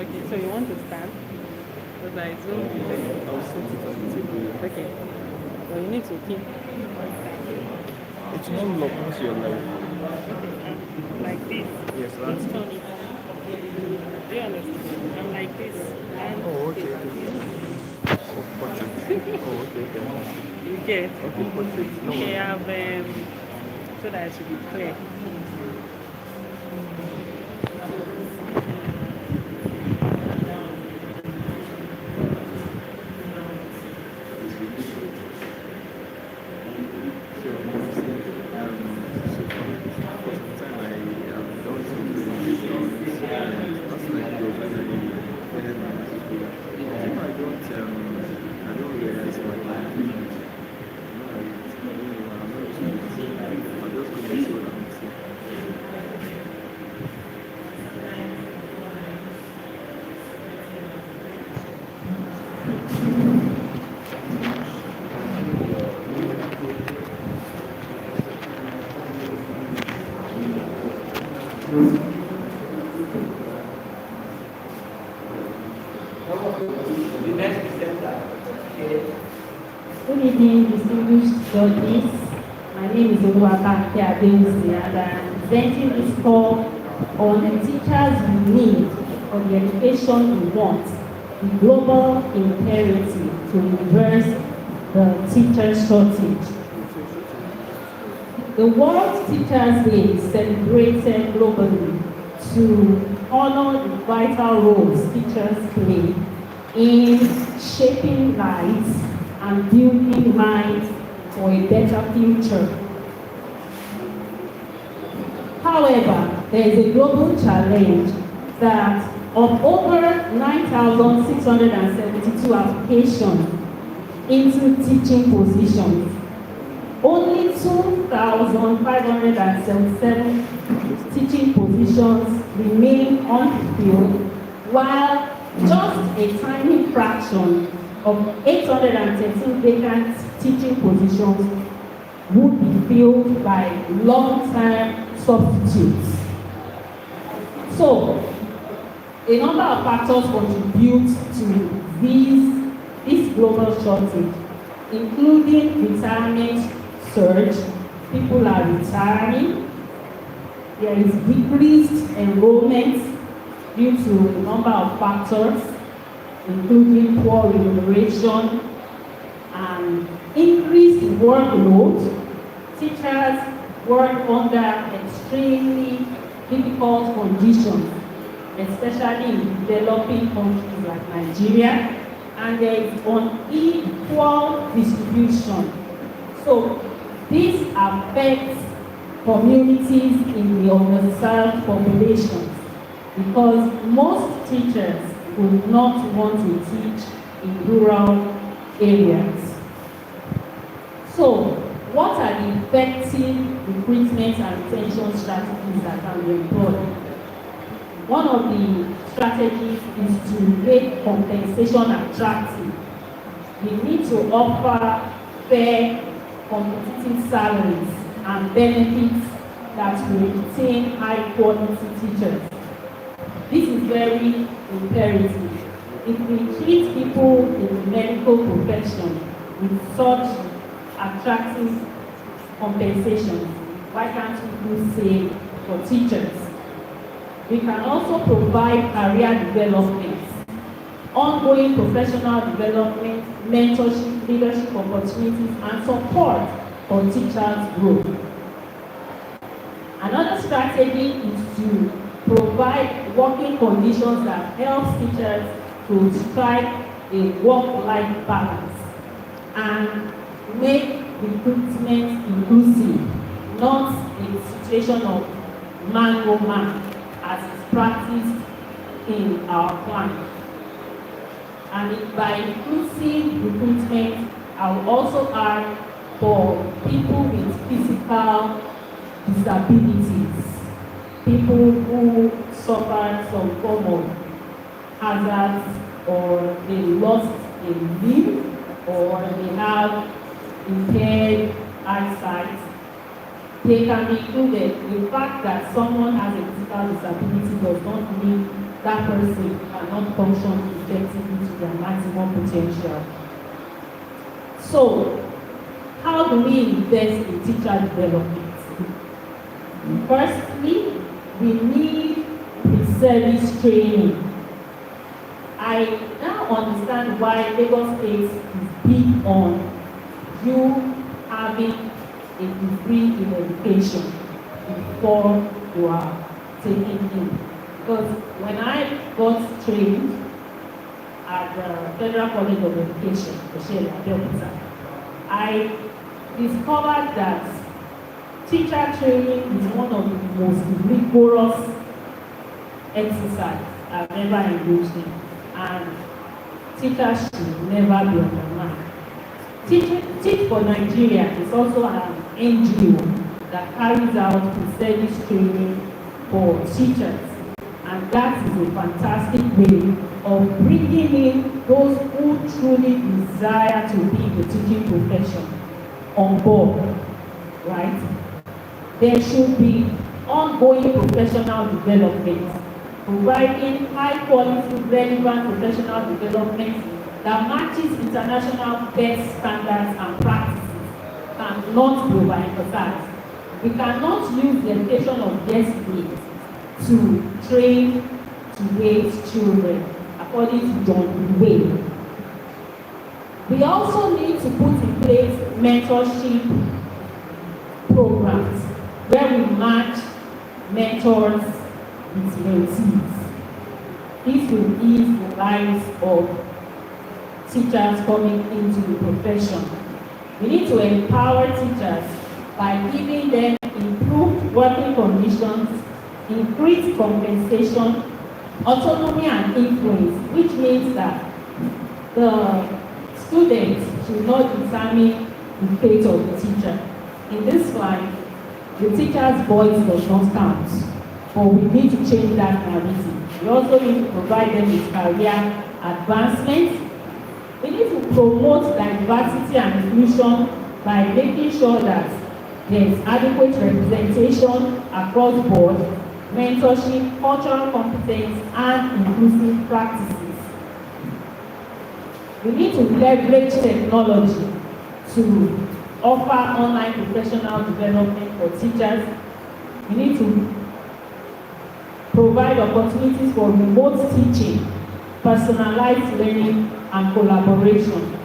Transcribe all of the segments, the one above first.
Okay, so you want to stand? Because I zoomed in there. I'll set it on the table. Okay. So you need to keep It's not locked once you're live. like this. Yes, Let's that's turn it. Do you understand? I'm like this. And Oh, okay, okay. Oh, portrait. Oh, okay, okay. you get. Okay, portrait. No Okay, worries. so that it should be clear. So, for some time I have done some presentations and personally when I school. I don't realize what I'm doing. I don't know, I'm not used to it. I'm just going to see what I'm saying. Good evening, distinguished judges. My name is Teacher Banke, and I'm presenting this call on the teachers we need for the education we want, the global imperative to reverse the teacher shortage. The World Teachers Day is celebrated globally to honor the vital roles teachers play in shaping lives and building minds for a better future. However, there is a global challenge that of over 9,672 applications into teaching positions, only 2,577 teaching positions remain unfulfilled, while just a tiny fraction of 813 vacant teaching positions would be filled by long-term substitutes. So, a number of factors contribute to this global shortage, including retirement surge. People are retiring. There is decreased enrollment due to a number of factors, including poor remuneration and increased workload. Teachers work under extremely difficult conditions, especially in developing countries like Nigeria, and there is unequal distribution. So this affects communities in the underserved populations because most teachers would not want to teach in rural areas. So, what are the effective recruitment and retention strategies that can be employed? One of the strategies is to make compensation attractive. We need to offer fair, competitive salaries and benefits that will retain high-quality teachers. This is very imperative. If we treat people in the medical profession with such attractive compensation, why can't we do same for teachers? We can also provide career development, ongoing professional development, mentorship, leadership opportunities, and support for teachers' growth. Another strategy is to provide working conditions that help teachers to strike a work-life balance and make recruitment inclusive, not a situation of man-to-man as is practiced in our plan. And by inclusive recruitment, I will also add for people with physical disabilities, people who suffer some form of hazards, or they lost a limb, or they have impaired eyesight. They can be included. The fact that someone has a physical disability does not mean that person cannot function effectively to their maximum potential. So, how do we invest in teacher development? Firstly, we need pre-service training. I now understand why Lagos State is big on you having a degree in education before you are taken in. Because when I got trained at the Federal College of Education, I discovered that teacher training is one of the most rigorous exercises I've ever engaged in, and teachers should never be undermined. Teach for Nigeria is also an NGO that carries out pre-service training for teachers, and that is a fantastic way of bringing in those who truly desire to be in the teaching profession on board, right? There should be ongoing professional development, providing high quality, relevant professional development that matches international best standards and practices cannot be overemphasized. We cannot use the education of yesterday to train today's children, according to John Dewey. We also need to put in place mentorship programs where we match mentors with mentees. This will ease the lives of teachers coming into the profession. We need to empower teachers by giving them improved working conditions, increased compensation, autonomy and influence, which means that the students should not determine the fate of the teacher. In this life, the teacher's voice does not count, but we need to change that narrative. We also need to provide them with career advancement. We need to promote diversity and inclusion by making sure that there is adequate representation across board, mentorship, cultural competence, and inclusive practices. We need to leverage technology to offer online professional development for teachers. We need to provide opportunities for remote teaching, personalized learning, and collaboration.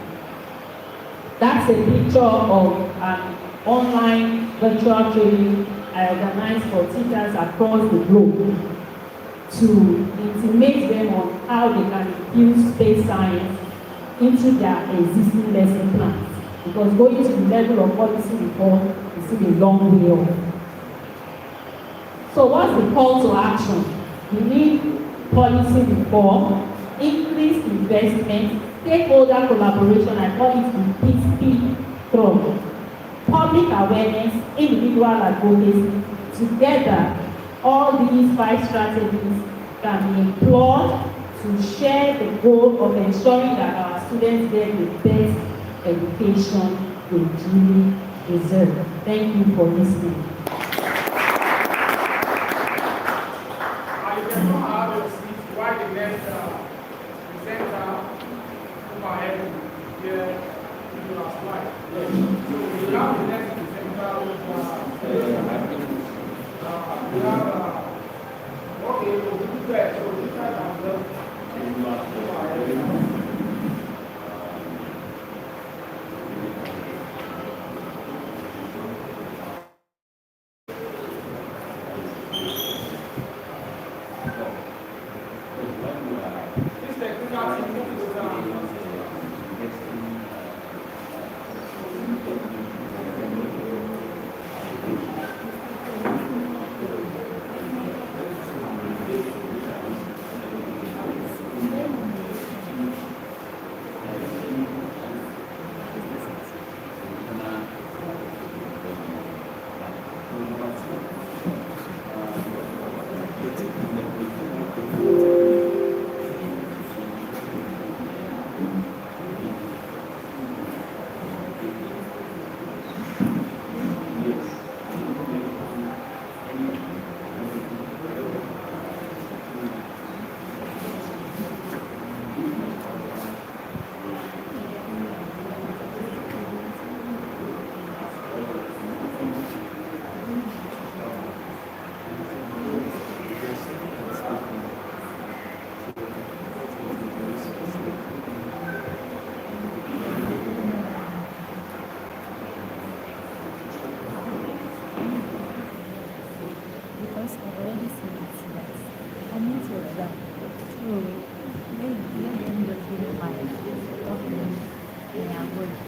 That's a picture of an online virtual training I organized for teachers across the globe to intimate them on how they can infuse space science into their existing lesson plans. Because going to the level of policy reform is still a long way off. So what's the call to action? We need policy reform, increased investment, stakeholder collaboration, I call it the PSP through public awareness, individual advocacy. Together, all these 5 strategies can be employed to share the goal of ensuring that our students get the best education they truly deserve. Thank you for listening. I can have your seat while the next presenter who are having here in your slide. So we have the next presenter we have okay, so we do that. So we try to because I've already seen it that I need to exam. So let them just give me my document and I'm going.